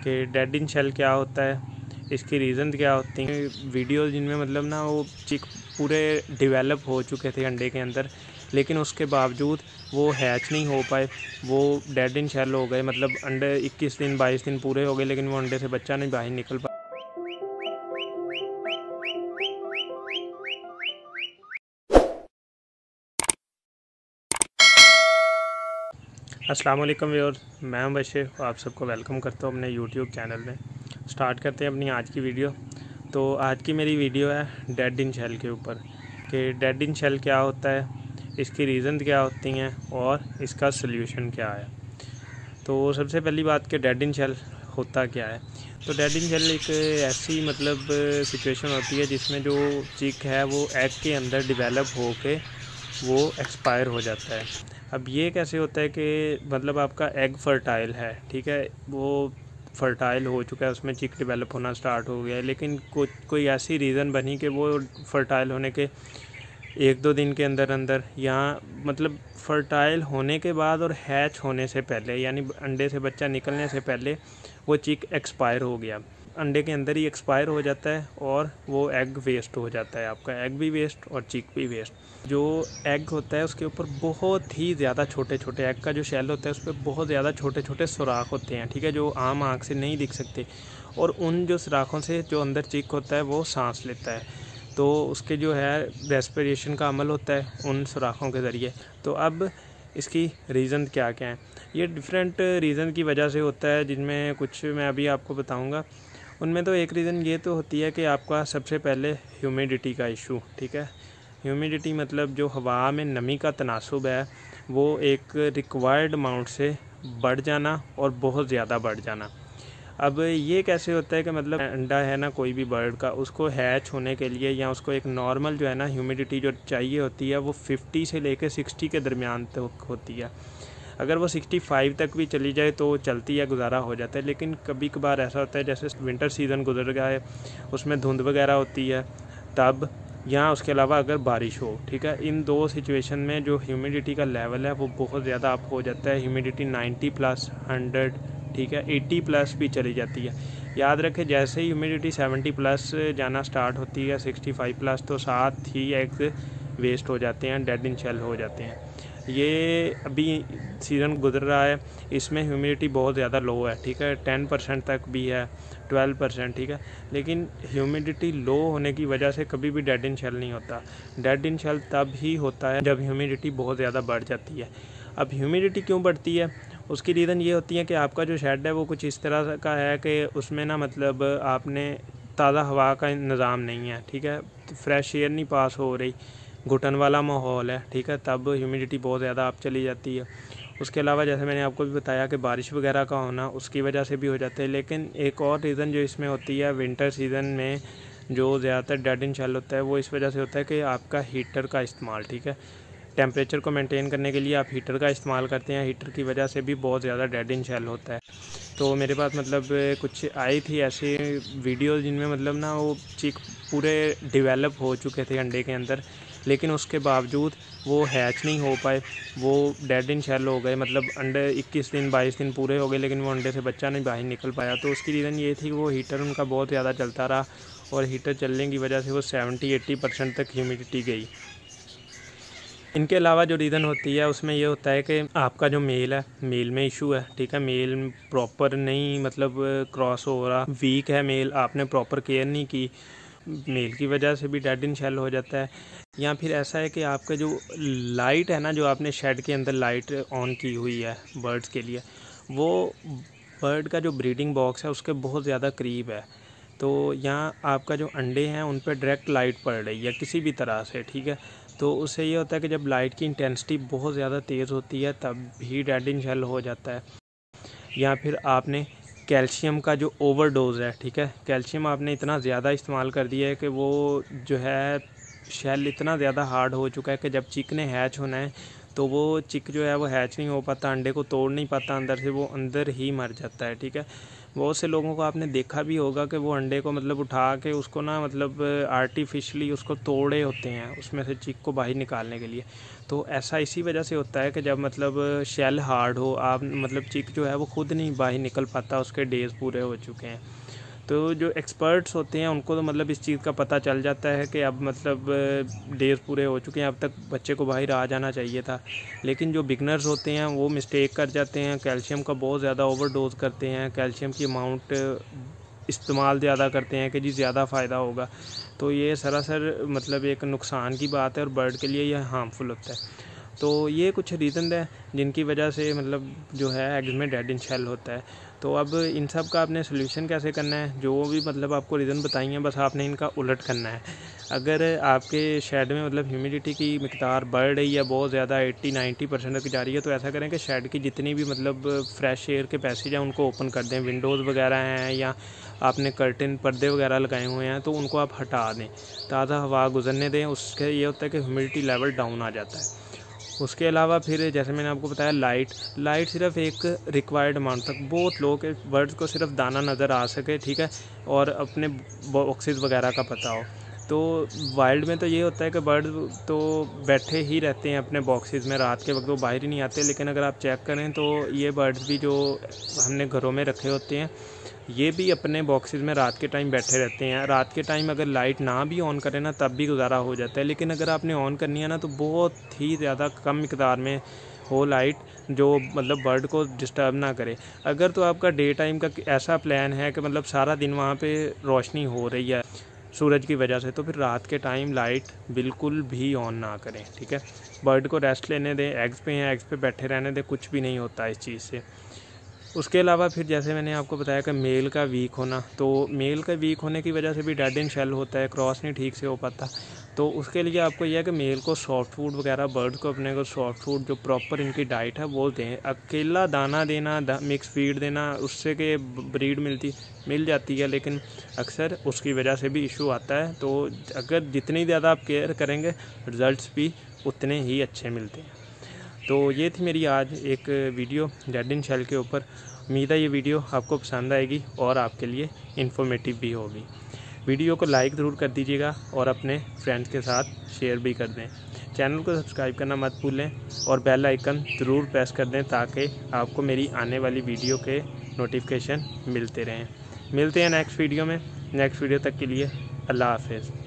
कि डेड इन शेल क्या होता है, इसकी रीज़न क्या होती हैं। वीडियो जिनमें मतलब ना वो चिक पूरे डेवलप हो चुके थे अंडे के अंदर, लेकिन उसके बावजूद वो हैच नहीं हो पाए, वो डेड इन शेल हो गए। मतलब अंडे 21 दिन 22 दिन पूरे हो गए, लेकिन वो अंडे से बच्चा नहीं बाहर निकल पाया। अस्सलाम वालेकुम व्यूअर्स, मैं हूं बशीर, आप सबको वेलकम करता हूं अपने यूट्यूब चैनल में। स्टार्ट करते हैं अपनी आज की वीडियो। तो आज की मेरी वीडियो है डेड इन शेल के ऊपर कि डेड इन शेल क्या होता है, इसकी रीज़न क्या होती हैं और इसका सल्यूशन क्या है। तो सबसे पहली बात कि डेड इन शेल होता क्या है। तो डेड इन शेल एक ऐसी मतलब सिचुएशन होती है जिसमें जो चिक है वो एग के अंदर डिवेलप होके वो एक्सपायर हो जाता है। अब ये कैसे होता है कि मतलब आपका एग फर्टाइल है, ठीक है, वो फर्टाइल हो चुका है, उसमें चिक डेवलप होना स्टार्ट हो गया है, लेकिन कोई ऐसी रीज़न बनी कि वो फर्टाइल होने के 1-2 दिन के अंदर अंदर या मतलब फर्टाइल होने के बाद और हैच होने से पहले, यानी अंडे से बच्चा निकलने से पहले वो चिक एक्सपायर हो गया, अंडे के अंदर ही एक्सपायर हो जाता है और वो एग वेस्ट हो जाता है। आपका एग भी वेस्ट और चिक भी वेस्ट। जो एग होता है उसके ऊपर बहुत ही ज़्यादा छोटे छोटे, एग का जो शेल होता है उस पर बहुत ज़्यादा छोटे छोटे सुराख होते हैं, ठीक है, जो आम आँख से नहीं दिख सकते, और उन जो सुराखों से जो अंदर चिक होता है वो सांस लेता है, तो उसके जो है रेस्पिरेशन का अमल होता है उन सुराखों के ज़रिए। तो अब इसकी रीज़न क्या क्या है, ये डिफरेंट रीज़न की वजह से होता है, जिनमें कुछ मैं अभी आपको बताऊंगा। उनमें तो एक रीज़न ये तो होती है कि आपका सबसे पहले ह्यूमिडिटी का इशू, ठीक है। ह्यूमिडिटी मतलब जो हवा में नमी का तनासुब है वो एक रिक्वायर्ड अमाउंट से बढ़ जाना और बहुत ज़्यादा बढ़ जाना। अब ये कैसे होता है कि मतलब अंडा है ना कोई भी बर्ड का, उसको हैच होने के लिए या उसको एक नॉर्मल जो है ना ह्यूमिडिटी जो चाहिए होती है वो 50 से लेकर 60 के दरमियान तक होती है। अगर वो 65 तक भी चली जाए तो चलती है, गुजारा हो जाता है। लेकिन कभी कभार ऐसा होता है जैसे विंटर सीज़न गुजर गया है, उसमें धुंध वगैरह होती है तब, या उसके अलावा अगर बारिश हो, ठीक है, इन दो सिचुएशन में जो ह्यूमिडिटी का लेवल है वो बहुत ज़्यादा अप हो जाता है। ह्यूमिडिटी 90+, 100, ठीक है, 80+ भी चली जाती है। याद रखें, जैसे ही ह्यूमिडिटी 70+ जाना स्टार्ट होती है, 65+, तो साथ ही एग्स वेस्ट हो जाते हैं, डेड इन शेल हो जाते हैं। ये अभी सीज़न गुजर रहा है, इसमें ह्यूमिडिटी बहुत ज़्यादा लो है, ठीक है, 10% तक भी है, 12%, ठीक है, लेकिन ह्यूमिडिटी लो होने की वजह से कभी भी डेड इन शेल नहीं होता। डेड इन शेल तब ही होता है जब ह्यूमिडिटी बहुत ज़्यादा बढ़ जाती है। अब ह्यूमिडिटी क्यों बढ़ती है, उसकी रीज़न ये होती है कि आपका जो शेड है वो कुछ इस तरह का है कि उसमें ना मतलब आपने ताज़ा हवा का निज़ाम नहीं है, ठीक है, फ्रेश एयर नहीं पास हो रही, घुटन वाला माहौल है, ठीक है, तब ह्यूमिडिटी बहुत ज़्यादा आप चली जाती है। उसके अलावा जैसे मैंने आपको भी बताया कि बारिश वगैरह का होना उसकी वजह से भी हो जाता है। लेकिन एक और रीज़न जो इसमें होती है विंटर सीज़न में जो ज़्यादातर डेड इन शेल होता है वो इस वजह से होता है कि आपका हीटर का इस्तेमाल, ठीक है, टेम्परेचर को मेंटेन करने के लिए आप हीटर का इस्तेमाल करते हैं, हीटर की वजह से भी बहुत ज़्यादा डेड इन शेल होता है। तो मेरे पास मतलब कुछ आई थी ऐसी वीडियो जिनमें मतलब ना वो चिक पूरे डेवलप हो चुके थे अंडे के अंदर, लेकिन उसके बावजूद वो हैच नहीं हो पाए, वो डेड इन शेल हो गए। मतलब अंडे 21 दिन 22 दिन पूरे हो गए, लेकिन वो अंडे से बच्चा नहीं बाहर निकल पाया। तो उसकी रीज़न ये थी कि वो हीटर उनका बहुत ज़्यादा चलता रहा और हीटर चलने की वजह से वो 70-80% तक ह्यूमिडिटी गई। इनके अलावा जो रीज़न होती है उसमें ये होता है कि आपका जो मेल है, मेल में इशू है, ठीक है, मेल प्रॉपर नहीं मतलब क्रॉस हो रहा, वीक है मेल, आपने प्रॉपर केयर नहीं की, मेल की वजह से भी डेड इन शेल हो जाता है। या फिर ऐसा है कि आपका जो लाइट है ना, जो आपने शेड के अंदर लाइट ऑन की हुई है बर्ड्स के लिए, वो बर्ड का जो ब्रीडिंग बॉक्स है उसके बहुत ज़्यादा करीब है, तो यहाँ आपका जो अंडे हैं उन पर डायरेक्ट लाइट पड़ रही है किसी भी तरह से, ठीक है, तो उससे ये होता है कि जब लाइट की इंटेंसिटी बहुत ज़्यादा तेज़ होती है तब भी डेड इन शेल हो जाता है। या फिर आपने कैल्शियम का जो ओवरडोज़ है, ठीक है, कैल्शियम आपने इतना ज़्यादा इस्तेमाल कर दिया है कि वो जो है शेल इतना ज़्यादा हार्ड हो चुका है कि जब चिक ने हैच होना है तो वो चिक जो है वो हैच नहीं हो पाता, अंडे को तोड़ नहीं पाता अंदर से, वो अंदर ही मर जाता है, ठीक है। बहुत से लोगों को आपने देखा भी होगा कि वो अंडे को मतलब उठा के उसको ना मतलब आर्टिफिशली उसको तोड़े होते हैं उसमें से चिक को बाहर निकालने के लिए। तो ऐसा इसी वजह से होता है कि जब मतलब शेल हार्ड हो, आप मतलब चिक जो है वो खुद नहीं बाहर निकल पाता, उसके डेज़ पूरे हो चुके हैं। तो जो एक्सपर्ट्स होते हैं उनको तो मतलब इस चीज़ का पता चल जाता है कि अब मतलब डेज़ पूरे हो चुके हैं, अब तक बच्चे को बाहर आ जाना चाहिए था। लेकिन जो बिगनर्स होते हैं वो मिस्टेक कर जाते हैं, कैल्शियम का बहुत ज़्यादा ओवरडोज करते हैं, कैल्शियम की अमाउंट इस्तेमाल ज़्यादा करते हैं कि जी ज़्यादा फ़ायदा होगा। तो ये सरासर मतलब एक नुकसान की बात है और बर्ड के लिए यह हार्मफुल होता है। तो ये कुछ रीज़न है जिनकी वजह से मतलब जो है एग्स में डेड इन शेल होता है। तो अब इन सब का आपने सोल्यूशन कैसे करना है, जो भी मतलब आपको रीज़न बताई हैं बस आपने इनका उलट करना है। अगर आपके शेड में मतलब ह्यूमिडिटी की मिकदार बढ़ रही है बहुत ज़्यादा 80-90% तक जा रही है, तो ऐसा करें कि शेड की जितनी भी मतलब फ्रेश एयर के पैसेज हैं उनको ओपन कर दें। विंडोज़ वगैरह हैं या आपने कर्टन पर्दे वगैरह लगाए हुए हैं तो उनको आप हटा दें, ताज़ा हवा गुजरने दें। उसके ये होता है कि ह्यूमिडिटी लेवल डाउन आ जाता है। उसके अलावा फिर जैसे मैंने आपको बताया लाइट सिर्फ एक रिक्वायर्ड अमाउंट तक, बहुत लोग के बर्ड्स को सिर्फ दाना नज़र आ सके, ठीक है, और अपने बॉक्सेस वगैरह का पता हो। तो वाइल्ड में तो ये होता है कि बर्ड तो बैठे ही रहते हैं अपने बॉक्सेस में, रात के वक्त वो बाहर ही नहीं आते। लेकिन अगर आप चेक करें तो ये बर्ड्स भी जो हमने घरों में रखे होते हैं ये भी अपने बॉक्सेस में रात के टाइम बैठे रहते हैं। रात के टाइम अगर लाइट ना भी ऑन करें ना तब भी गुजारा हो जाता है, लेकिन अगर आपने ऑन करनी है ना तो बहुत ही ज़्यादा कम मिकदार में हो लाइट, जो मतलब बर्ड को डिस्टर्ब ना करे। अगर तो आपका डे टाइम का ऐसा प्लान है कि मतलब सारा दिन वहाँ पे रोशनी हो रही है सूरज की वजह से, तो फिर रात के टाइम लाइट बिल्कुल भी ऑन ना करें, ठीक है। बर्ड को रेस्ट लेने दें, एग्स पे हैं एग्स पे बैठे रहने दें, कुछ भी नहीं होता इस चीज़ से। उसके अलावा फिर जैसे मैंने आपको बताया कि मेल का वीक होना, तो मेल का वीक होने की वजह से भी डेड इन शेल होता है, क्रॉस नहीं ठीक से हो पाता। तो उसके लिए आपको यह है कि मेल को सॉफ्ट फूड वगैरह, बर्ड को अपने को सॉफ्ट फूड जो प्रॉपर इनकी डाइट है वो दें। अकेला दाना देना, मिक्स फीड देना, उससे कि ब्रीड मिल जाती है, लेकिन अक्सर उसकी वजह से भी इशू आता है। तो अगर जितनी ज़्यादा आप केयर करेंगे रिज़ल्ट्स भी उतने ही अच्छे मिलते हैं। तो ये थी मेरी आज एक वीडियो डेड इन शेल के ऊपर। उम्मीद है ये वीडियो आपको पसंद आएगी और आपके लिए इन्फॉर्मेटिव भी होगी। वीडियो को लाइक ज़रूर कर दीजिएगा और अपने फ्रेंड्स के साथ शेयर भी कर दें। चैनल को सब्सक्राइब करना मत भूलें और बेल आइकन ज़रूर प्रेस कर दें ताकि आपको मेरी आने वाली वीडियो के नोटिफिकेशन मिलते रहें। मिलते हैं नेक्स्ट वीडियो में। नेक्स्ट वीडियो तक के लिए अल्लाह हाफ़िज़।